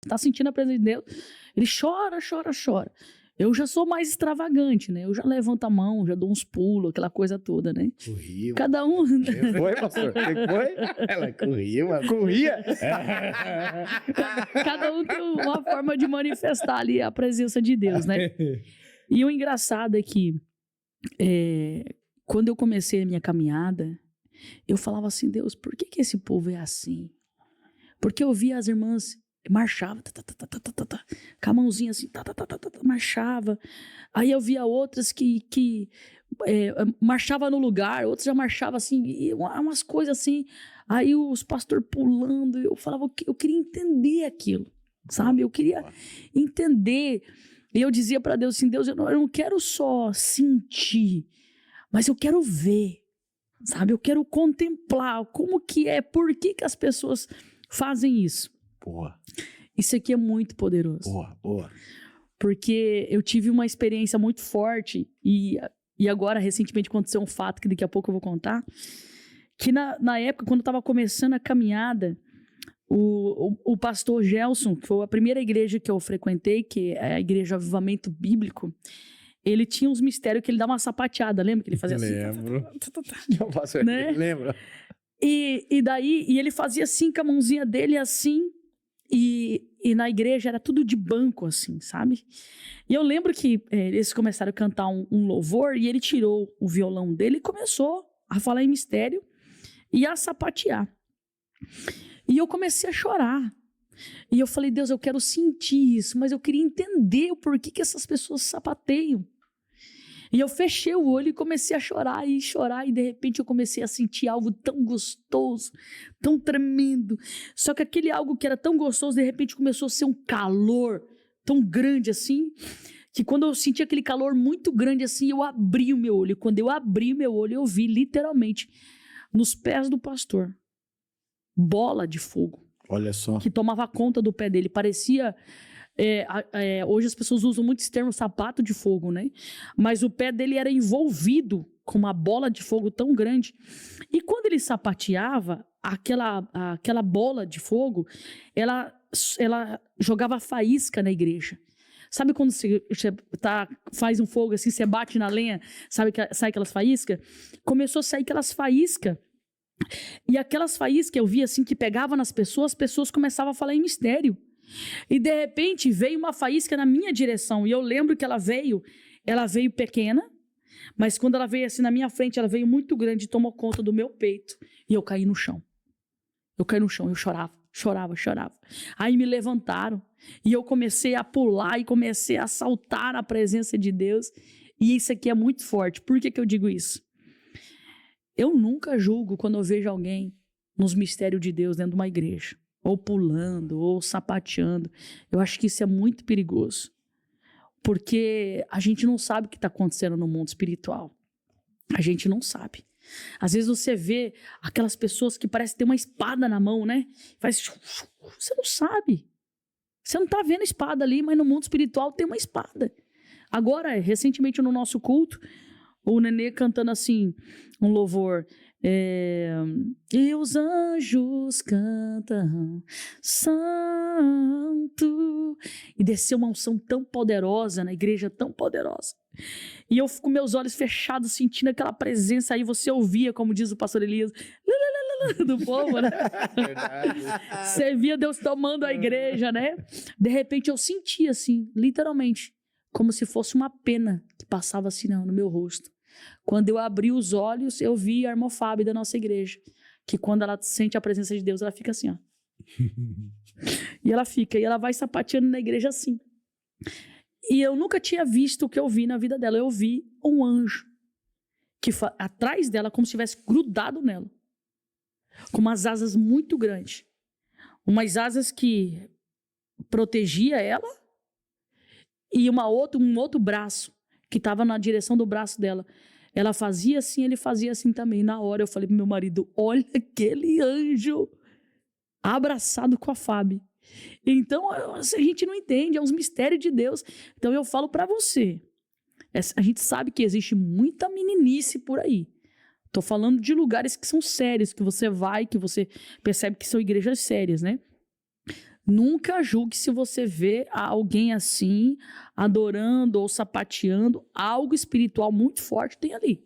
tá sentindo a presença de Deus, ele chora, chora, chora. Eu já sou mais extravagante, né? Eu já levanto a mão, já dou uns pulos, aquela coisa toda, né? Corria. Cada um... Foi, pastor? Você foi? Ela corria, mano. Corria? Cada um tem uma forma de manifestar ali a presença de Deus, né? E o engraçado é que quando eu comecei a minha caminhada, eu falava assim, Deus, por que esse povo é assim? Porque eu via as irmãs marchava, com a mãozinha assim, marchava. Aí eu via outras que marchava no lugar, outras já marchavam assim, e umas coisas assim. Aí os pastores pulando, eu falava, eu queria entender aquilo, sabe? Eu queria entender. E eu dizia para Deus assim, Deus, eu não quero só sentir, mas eu quero ver, sabe? Eu quero contemplar como que é, por que as pessoas fazem isso. Boa. Isso aqui é muito poderoso. Boa, boa. Porque eu tive uma experiência muito forte e agora, recentemente, aconteceu um fato que daqui a pouco eu vou contar, que na época, quando eu estava começando a caminhada, o pastor Gelson, que foi a primeira igreja que eu frequentei, que é a Igreja Avivamento Bíblico, ele tinha uns mistérios que ele dava uma sapateada, lembra que ele fazia assim? Lembro. Né? Lembra? E daí ele fazia assim com a mãozinha dele, assim, e na igreja era tudo de banco, assim, sabe? E eu lembro que eles começaram a cantar um louvor e ele tirou o violão dele e começou a falar em mistério e a sapatear. E eu comecei a chorar. E eu falei, Deus, eu quero sentir isso, mas eu queria entender o porquê que essas pessoas sapateiam. E eu fechei o olho e comecei a chorar, e de repente eu comecei a sentir algo tão gostoso, tão tremendo. Só que aquele algo que era tão gostoso, de repente começou a ser um calor tão grande assim, que quando eu senti aquele calor muito grande assim, eu abri o meu olho. E quando eu abri o meu olho, eu vi literalmente, nos pés do pastor, bola de fogo. Olha só. Que tomava conta do pé dele, parecia... hoje as pessoas usam muito esse termo sapato de fogo, né? Mas o pé dele era envolvido com uma bola de fogo tão grande. E quando ele sapateava, aquela bola de fogo, ela jogava faísca na igreja. Sabe quando você faz um fogo assim, você bate na lenha, sabe que sai aquelas faíscas? Começou a sair aquelas faíscas. E aquelas faíscas eu via assim que pegava nas pessoas, as pessoas começavam a falar em mistério. E de repente veio uma faísca na minha direção. E eu lembro que ela veio pequena, mas quando ela veio assim na minha frente, ela veio muito grande e tomou conta do meu peito. E eu caí no chão. Eu chorava. Aí me levantaram e eu comecei a pular e comecei a saltar na presença de Deus. E isso aqui é muito forte. Por que eu digo isso? Eu nunca julgo quando eu vejo alguém nos mistérios de Deus dentro de uma igreja. Ou pulando, ou sapateando. Eu acho que isso é muito perigoso. Porque a gente não sabe o que está acontecendo no mundo espiritual. A gente não sabe. Às vezes você vê aquelas pessoas que parecem ter uma espada na mão, né? Você não sabe. Você não está vendo a espada ali, mas no mundo espiritual tem uma espada. Agora, recentemente no nosso culto, o Nenê cantando assim, um louvor... E os anjos cantam santo, e desceu uma unção tão poderosa na igreja, tão poderosa, e eu com meus olhos fechados sentindo aquela presença. Aí você ouvia, como diz o pastor Elias, do povo, né? Verdade. Você via Deus tomando a igreja, né? De repente eu senti assim, literalmente, como se fosse uma pena que passava assim no meu rosto. Quando eu abri os olhos, eu vi a irmã Fábio da nossa igreja, que quando ela sente a presença de Deus, ela fica assim, ó. E ela vai sapateando na igreja assim. E eu nunca tinha visto o que eu vi na vida dela. Eu vi um anjo que atrás dela, como se tivesse grudado nela, com umas asas muito grandes, umas asas que protegia ela, e um outro braço que estava na direção do braço dela. Ela fazia assim, ele fazia assim também. Na hora eu falei pro meu marido, olha aquele anjo abraçado com a Fábio. Então a gente não entende, é uns mistérios de Deus. Então eu falo para você, a gente sabe que existe muita meninice por aí. Tô falando de lugares que são sérios, que você vai, que você percebe que são igrejas sérias, né? Nunca julgue se você vê alguém assim, adorando ou sapateando, algo espiritual muito forte tem ali.